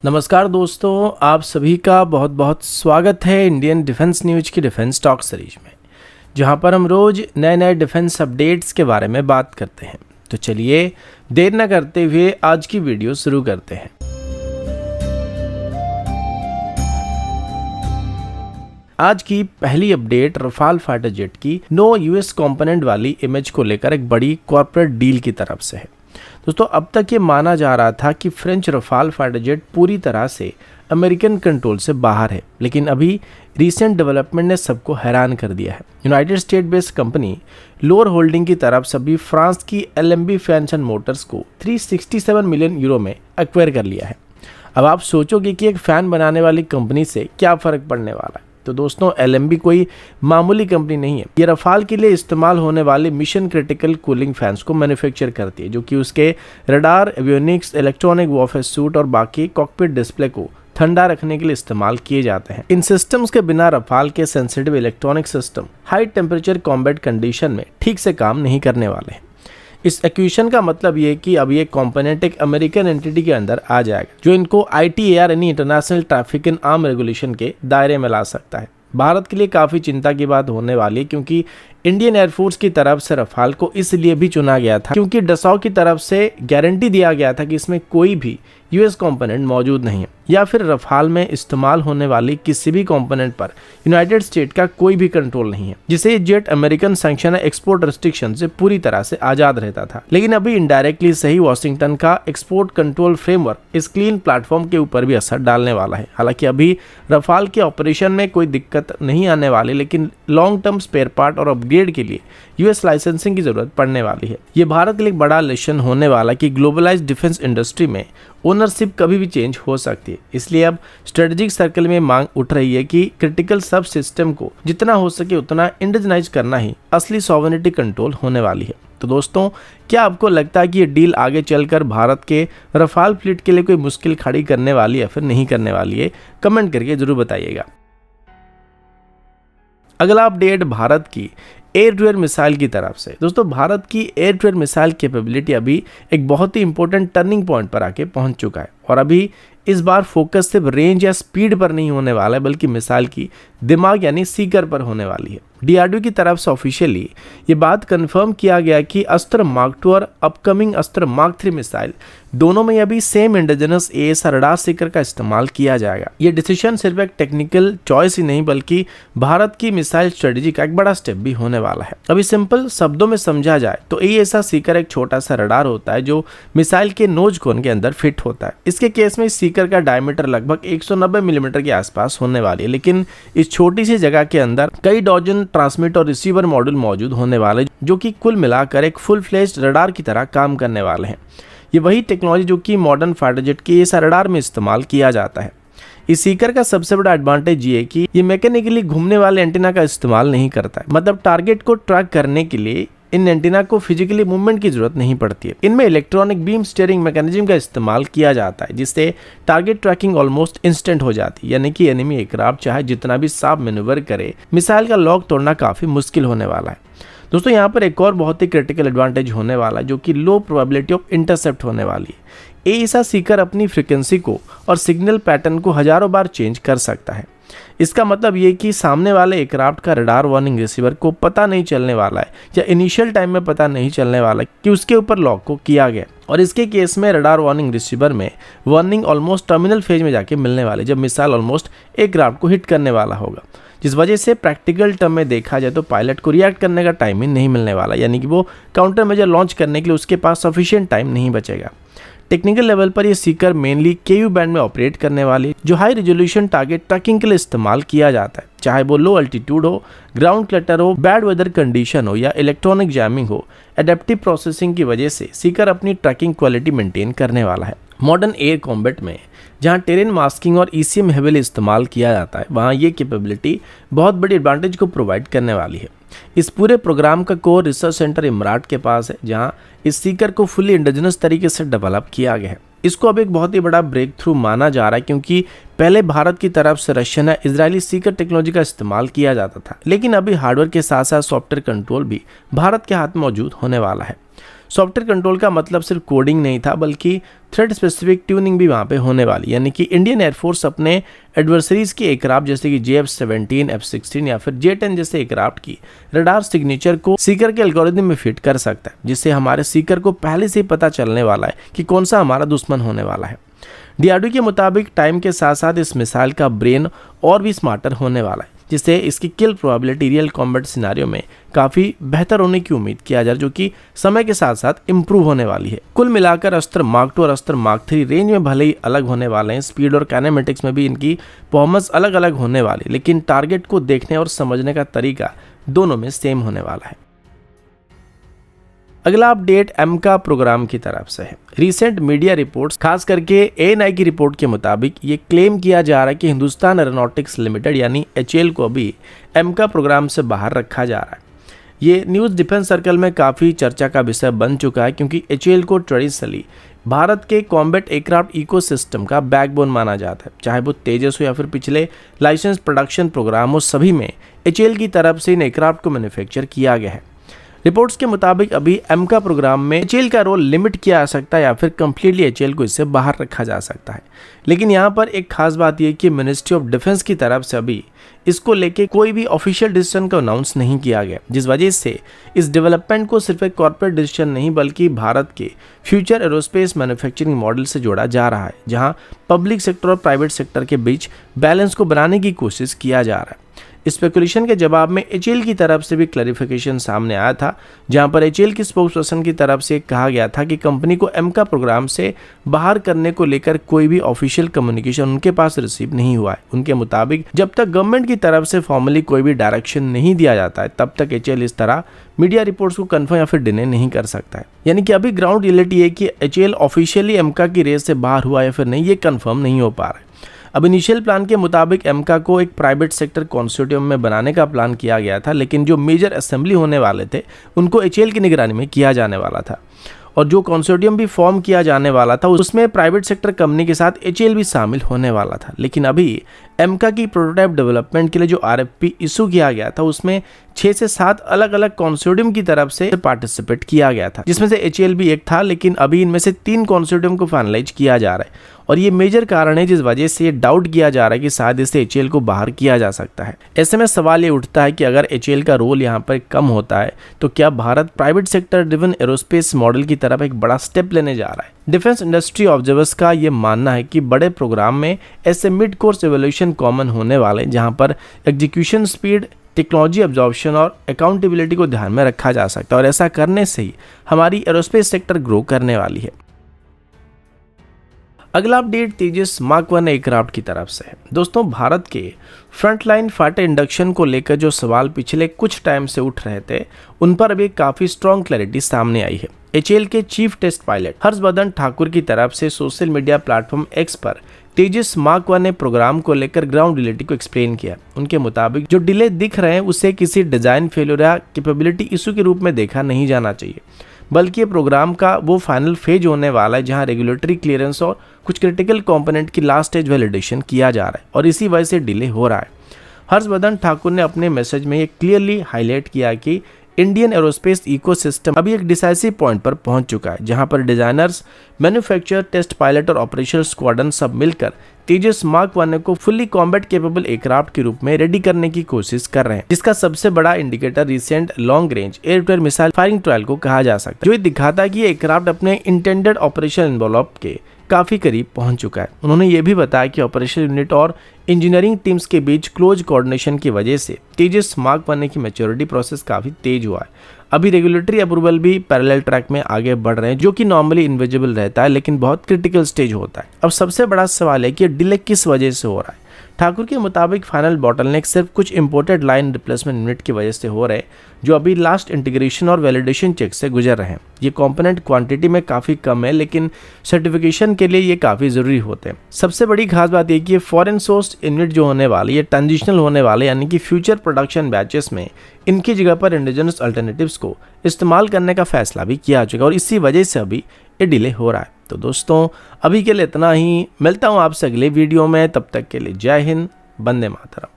नमस्कार दोस्तों, आप सभी का बहुत बहुत स्वागत है इंडियन डिफेंस न्यूज की डिफेंस टॉक सीरीज में, जहां पर हम रोज नए नए डिफेंस अपडेट्स के बारे में बात करते हैं। तो चलिए देर न करते हुए आज की वीडियो शुरू करते हैं। आज की पहली अपडेट रफाल फाइटर जेट की नो यूएस कंपोनेंट वाली इमेज को लेकर एक बड़ी कॉर्पोरेट डील की तरफ से है। दोस्तों, अब तक ये माना जा रहा था कि फ्रेंच रफाल फाइटर जेट पूरी तरह से अमेरिकन कंट्रोल से बाहर है, लेकिन अभी रीसेंट डेवलपमेंट ने सबको हैरान कर दिया है। United state based company lower holding की तरफ से भी फ्रांस की LMB फैंस एंड मोटर्स को 367 मिलियन यूरो में एक्वायर कर लिया है। अब आप सोचोगे कि एक फ़ैन बनाने वाली कंपनी से क्या फ़र्क पड़ने वाला है। तो दोस्तों, LMB कोई मामूली कंपनी नहीं है। ये रफाल के लिए इस्तेमाल होने वाले मिशन क्रिटिकल कूलिंग फैंस को मैन्युफैक्चर करती है, जो कि उसके radar, avionics, electronic warfare suit और बाकी कॉकपिट डिस्प्ले को ठंडा रखने के लिए इस्तेमाल किए जाते हैं। इन सिस्टम्स के बिना रफाल के sensitive electronic system high temperature combat condition में ठीक से काम नहीं करने वाले हैं। इस एक्विजिशन का मतलब ये कि अब ये कंपोनेंट एक अमेरिकन एंटिटी के अंदर आ जाएगा, जो इनको ITAR यानी international traffic in arm regulation के दायरे में ला सकता है। भारत के लिए काफ़ी चिंता की बात होने वाली है, क्योंकि इंडियन एयरफोर्स की तरफ से रफाल को इसलिए भी चुना गया था क्योंकि डसॉ की तरफ से गारंटी दिया गया था कि इसमें कोई भी यूएस कंपोनेंट मौजूद नहीं है, या फिर रफाल में इस्तेमाल होने वाली किसी भी कंपोनेंट पर यूनाइटेड स्टेट का कोई भी कंट्रोल नहीं है, जिससे ये jet American sanction export restriction से पूरी तरह से आजाद रहता था। लेकिन अभी इनडायरेक्टली सही वाशिंगटन का एक्सपोर्ट कंट्रोल फ्रेमवर्क इस क्लीन प्लेटफॉर्म के ऊपर भी असर डालने वाला है। हालांकि अभी रफाल के ऑपरेशन में कोई दिक्कत नहीं आने वाली, लेकिन लॉन्ग टर्म स्पेयर पार्ट और अपग्रेड के लिए यूएस लाइसेंसिंग की जरूरत पड़ने वाली है। ये भारत के लिए एक बड़ा लेसन होने वाला कि ग्लोबलाइज्ड डिफेंस इंडस्ट्री में ओनरशिप कभी भी चेंज हो सकती है। इसलिए अब स्ट्रेटेजिक सर्कल में मांग उठ रही है कि क्रिटिकल सब सिस्टम को जितना हो सके उतना इंडिजनाइज करना ही असली सॉवरेनिटी कंट्रोल होने वाली है। तो दोस्तों, क्या आपको लगता है कि ये डील आगे चलकर भारत के रफाल फ्लीट के लिए कोई मुश्किल खड़ी करने वाली है या फिर नहीं करने वाली है? कमेंट करके जरूर बताइएगा। अगला अपडेट भारत की एयर टू एयर मिसाइल की तरफ से। दोस्तों, भारत की air to air missile capability अभी एक बहुत ही इंपॉर्टेंट टर्निंग पॉइंट पर आके पहुंच चुका है, और अभी इस बार फोकस सिर्फ रेंज या स्पीड पर नहीं होने वाला है, बल्कि मिसाइल की दिमाग यानी सीकर पर होने वाली है। DRDO की तरफ से ऑफिशियली ये बात कंफर्म किया गया कि अस्त्र मार्क 2 और अपकमिंग अस्त्र मार्क 3 मिसाइल दोनों में अभी same indigenous AESA radar Sikar का इस्तेमाल किया जाएगा। ये डिसीजन सिर्फ एक टेक्निकल चॉइस ही नहीं, बल्कि भारत की मिसाइल स्ट्रेटेजी का एक बड़ा स्टेप भी होने वाला है। अभी सिंपल शब्दों में समझा जाए तो AESA सीकर एक छोटा सा रडार होता है जो मिसाइल के नोज कोन के अंदर फिट होता है। इसके केस में सीकर का डायमीटर लगभग 190 मिलीमीटर के आसपास होने वाली है, लेकिन इस छोटी सी जगह के अंदर कई डॉजन ट्रांसमिट और रिसीवर मॉड्यूल मौजूद होने वाले, जो कि कुल मिलाकर एक फुल फ्लेज्ड रडार की तरह काम करने वाले हैं। ये वही टेक्नोलॉजी जो कि मॉडर्न फाइटर जेट के AESA रडार में इस्तेमाल किया जाता है। इस सीकर का सबसे बड़ा एडवांटेज ये है कि ये मैकेनिकली घूमने वाले एंटीना का इस्तेमाल नहीं करता है, मतलब टारगेट को ट्रैक करने के लिए इन एंटीना को फिजिकली मूवमेंट की जरूरत नहीं पड़ती है। इनमें इलेक्ट्रॉनिक बीम स्टीयरिंग मैकेनिज्म का इस्तेमाल किया जाता है, जिससे टारगेट ट्रैकिंग ऑलमोस्ट इंस्टेंट हो जाती है, यानी कि एनिमी एयरक्राफ्ट चाहे जितना भी साफ मैन्यूवर करे, मिसाइल का लॉक तोड़ना काफी मुश्किल होने वाला है। दोस्तों, यहाँ पर एक और बहुत ही क्रिटिकल एडवांटेज होने वाला है, जो कि लो प्रोबेबिलिटी ऑफ इंटरसेप्ट होने वाली है। AESA सीकर अपनी फ्रीक्वेंसी को और सिग्नल पैटर्न को हजारों बार चेंज कर सकता है। इसका मतलब ये कि सामने वाले एयरक्राफ्ट का रडार वार्निंग रिसीवर को पता नहीं चलने वाला है, या इनिशियल टाइम में पता नहीं चलने वाला है कि उसके ऊपर लॉक को किया गया। और इसके केस में रडार वार्निंग रिसीवर में वार्निंग ऑलमोस्ट टर्मिनल फेज में जाके मिलने वाले, जब मिसाइल ऑलमोस्ट एयरक्राफ्ट को हिट करने वाला होगा, जिस वजह से प्रैक्टिकल टर्म में देखा जाए तो पायलट को रिएक्ट करने का टाइम ही नहीं मिलने वाला, यानी कि वो काउंटर मेजर लॉन्च करने के लिए उसके पास सफिशिएंट टाइम नहीं बचेगा। टेक्निकल लेवल पर ये सीकर मेनली KU बैंड में ऑपरेट करने वाली, जो हाई रेजोल्यूशन टारगेट ट्रैकिंग के लिए इस्तेमाल किया जाता है, चाहे वो लो अल्टीट्यूड हो, ग्राउंड क्लटर हो, बैड वेदर कंडीशन हो या इलेक्ट्रॉनिक जैमिंग हो। एडेप्टिव प्रोसेसिंग की वजह से सीकर अपनी ट्रैकिंग क्वालिटी मेंटेन करने वाला है। मॉडर्न एयर कॉम्बैट में जहां टेरेन मास्किंग और ECM हेवीली इस्तेमाल किया जाता है, वहां ये कैपेबिलिटी बहुत बड़ी एडवांटेज को प्रोवाइड करने वाली है। इस पूरे प्रोग्राम का कोर रिसर्च सेंटर इमरात के पास है, जहां इस सीकर को फुली इंडिजिनस तरीके से डेवलप किया गया है। इसको अब एक बहुत ही बड़ा ब्रेक थ्रू माना जा रहा है, क्योंकि पहले भारत की तरफ से रशियन या इजरायली सीकर टेक्नोलॉजी का इस्तेमाल किया जाता था, लेकिन अभी हार्डवेयर के साथ साथ सॉफ्टवेयर कंट्रोल भी भारत के हाथ में मौजूद होने वाला है। सॉफ्टवेयर कंट्रोल का मतलब सिर्फ कोडिंग नहीं था, बल्कि थ्रेड स्पेसिफिक ट्यूनिंग भी वहाँ पे होने वाली, यानी कि इंडियन एयरफोर्स अपने एडवर्सरीज के एयरक्राफ्ट जैसे कि JF-17, F-16 या फिर J-10 जैसे एयरक्राफ्ट की रडार सिग्नेचर को सीकर के एल्गोरिथम में फिट कर सकता है, जिससे हमारे सीकर को पहले से ही पता चलने वाला है कि कौन सा हमारा दुश्मन होने वाला है। DRDO के मुताबिक टाइम के साथ साथ इस मिसाइल का ब्रेन और भी स्मार्टर होने वाला है, जिससे इसकी किल प्रोबेबिलिटी रियल कॉम्बैट सिनेरियो में काफ़ी बेहतर होने की उम्मीद किया जा रहा है, जो कि समय के साथ साथ इम्प्रूव होने वाली है। कुल मिलाकर अस्त्र मार्क 2 और अस्त्र मार्क 3 रेंज में भले ही अलग होने वाले हैं, स्पीड और काइनेमेटिक्स में भी इनकी परफॉर्मेंस अलग अलग होने वाली, लेकिन टारगेट को देखने और समझने का तरीका दोनों में सेम होने वाला है। अगला अपडेट एमका प्रोग्राम की तरफ से है। रिसेंट मीडिया रिपोर्ट्स, खास करके ANI की रिपोर्ट के मुताबिक ये क्लेम किया जा रहा है कि हिंदुस्तान एरोनॉटिक्स लिमिटेड यानी HAL को अभी एमका प्रोग्राम से बाहर रखा जा रहा है। ये न्यूज़ डिफेंस सर्कल में काफ़ी चर्चा का विषय बन चुका है, क्योंकि HAL को ट्रेडिशनली भारत के कॉम्बैट एयरक्राफ्ट इकोसिस्टम का बैकबोन माना जाता है। चाहे वो तेजस हो या फिर पिछले लाइसेंस प्रोडक्शन प्रोग्राम हो, सभी में HAL की तरफ से इन एयरक्राफ्ट को मैन्युफैक्चर किया गया है। रिपोर्ट्स के मुताबिक अभी एमका प्रोग्राम में HAL का रोल लिमिट किया जा सकता है या फिर कंप्लीटली HAL को इससे बाहर रखा जा सकता है। लेकिन यहाँ पर एक खास बात यह कि मिनिस्ट्री ऑफ डिफेंस की तरफ से अभी इसको लेके कोई भी ऑफिशियल डिसीजन को अनाउंस नहीं किया गया, जिस वजह से इस डेवलपमेंट को सिर्फ एक कॉर्पोरेट डिसीजन नहीं बल्कि भारत के फ्यूचर एरोस्पेस मैन्युफैक्चरिंग मॉडल से जोड़ा जा रहा है, जहाँ पब्लिक सेक्टर और प्राइवेट सेक्टर के बीच बैलेंस को बनाने की कोशिश किया जा रहा है। स्पेकुलेशन के जवाब में HAL की तरफ से भी क्लैरिफिकेशन सामने आया था, जहां पर HAL की स्पोक्सपर्सन की तरफ से कहा गया था कि कंपनी को एमका प्रोग्राम से बाहर करने को लेकर कोई भी ऑफिशियल कम्युनिकेशन उनके पास रिसीव नहीं हुआ है। उनके मुताबिक जब तक गवर्नमेंट की तरफ से फॉर्मली कोई भी डायरेक्शन नहीं दिया जाता है, तब तक HAL इस तरह मीडिया रिपोर्ट्स को कंफर्म या फिर डिने नहीं कर सकता है। यानी कि अभी ग्राउंड रियलिटी है कि HAL ऑफिशियली एमका की रेस से बाहर हुआ या फिर नहीं, ये कंफर्म नहीं हो पा रहा है। अब इनिशियल प्लान के मुताबिक एमका को एक प्राइवेट सेक्टर कंसोर्टियम में बनाने का प्लान किया गया था, लेकिन जो मेजर असेंबली होने वाले थे उनको HAL की निगरानी में किया जाने वाला था, और जो कंसोर्टियम भी फॉर्म किया जाने वाला था उसमें प्राइवेट सेक्टर कंपनी के साथ HAL भी शामिल होने वाला था। लेकिन अभी एमका की प्रोटोटाइप डेवलपमेंट के लिए जो RFP इशू किया गया था उसमें 6 से 7 अलग अलग कंसोर्टियम की तरफ से पार्टिसिपेट किया गया था, जिसमें से HAL भी एक था। लेकिन अभी इनमें से 3 कंसोर्टियम को फाइनलाइज किया जा रहा है, और ये मेजर कारण है जिस वजह से ये डाउट किया जा रहा है कि शायद इससे HAL को बाहर किया जा सकता है। ऐसे में सवाल ये उठता है कि अगर HAL का रोल यहाँ पर कम होता है तो क्या Bharat private sector driven aerospace model की तरफ एक बड़ा स्टेप लेने जा रहा है। डिफेंस इंडस्ट्री ऑब्जर्वर्स का ये मानना है कि बड़े प्रोग्राम में ऐसे मिड कोर्स एवोल्यूशन कॉमन होने वाले, जहाँ पर एग्जीक्यूशन स्पीड, टेक्नोलॉजी अब्जॉर्प्शन और अकाउंटेबिलिटी को ध्यान में रखा जा सकता है, और ऐसा करने से ही हमारी एरोस्पेस सेक्टर ग्रो करने वाली है। अगला अपडेट तेजस मार्क 1 एयरक्राफ्ट की तरफ से है। दोस्तों, भारत के फ्रंटलाइन फाइटर इंडक्शन को लेकर जो सवाल पिछले कुछ टाइम से उठ रहे थे, उन पर अभी काफ़ी स्ट्रॉन्ग क्लैरिटी सामने आई है। HAL के chief test pilot Harshvardhan Thakur की तरफ से सोशल मीडिया प्लेटफॉर्म X पर तेजस मार्क 1 ने प्रोग्राम को लेकर ग्राउंड रियलिटी को एक्सप्लेन किया। उनके मुताबिक जो डिले दिख रहे हैं उसे किसी डिजाइन फेलियर या कैपेबिलिटी इशू के रूप में देखा नहीं जाना चाहिए, बल्कि प्रोग्राम का वो फाइनल फेज होने वाला है जहां रेगुलेटरी क्लियरेंस और कुछ क्रिटिकल कंपोनेंट की लास्ट स्टेज वैलिडेशन किया जा रहा है, और इसी वजह से डिले हो रहा है। हर्षवर्धन ठाकुर ने अपने मैसेज में ये क्लियरली हाईलाइट किया कि इंडियन एरोस्पेस इकोसिस्टम अभी एक डिसाइसिव पॉइंट पर पहुंच चुका है, जहां पर डिजाइनर्स, मैन्युफैक्चरर, टेस्ट पायलट और ऑपरेशनल स्क्वाड्रन सब मिलकर तेजस मार्क 1 को फुल्ली कॉम्बैट केपेबल एयरक्राफ्ट के रूप में रेडी करने की कोशिश कर रहे हैं, जिसका सबसे बड़ा indicator recent long range air to air missile firing trial को कहा जा सकता है, जो दिखाता है कि ये एयरक्राफ्ट अपने इंटेंडेड ऑपरेशन एनवेलप के काफी करीब पहुंच चुका है। उन्होंने ये भी बताया कि ऑपरेशन यूनिट और इंजीनियरिंग टीम्स के बीच क्लोज कोऑर्डिनेशन की वजह से तेजस मार्क 1 की मैच्योरिटी प्रोसेस काफी तेज हुआ है। अभी रेगुलेटरी अप्रूवल भी पैरेलल ट्रैक में आगे बढ़ रहे हैं, जो कि नॉर्मली इनविजिबल रहता है लेकिन बहुत क्रिटिकल स्टेज होता है। अब सबसे बड़ा सवाल है कि डिले किस वजह से हो रहा है। ठाकुर के मुताबिक फाइनल बॉटलनेक सिर्फ कुछ इंपोर्टेड लाइन रिप्लेसमेंट यूनिट की वजह से हो रहे हैं, जो अभी लास्ट इंटीग्रेशन और वैलिडेशन चेक से गुजर रहे हैं। ये कंपोनेंट क्वांटिटी में काफ़ी कम है, लेकिन सर्टिफिकेशन के लिए ये काफ़ी ज़रूरी होते हैं। सबसे बड़ी खास बात ये कि ये फॉरेन सोर्स यूनिट जो होने वाली ये ट्रांजिशनल होने वाले, यानी कि फ्यूचर प्रोडक्शन बैचेस में इनकी जगह पर इंडिजिनस अल्टरनेटिव्स को इस्तेमाल करने का फैसला भी किया चुका है, और इसी वजह से अभी ये डिले हो रहा है। तो दोस्तों, अभी के लिए इतना ही। मिलता हूँ आपसे अगले वीडियो में, तब तक के लिए जय हिंद, वंदे मातरम।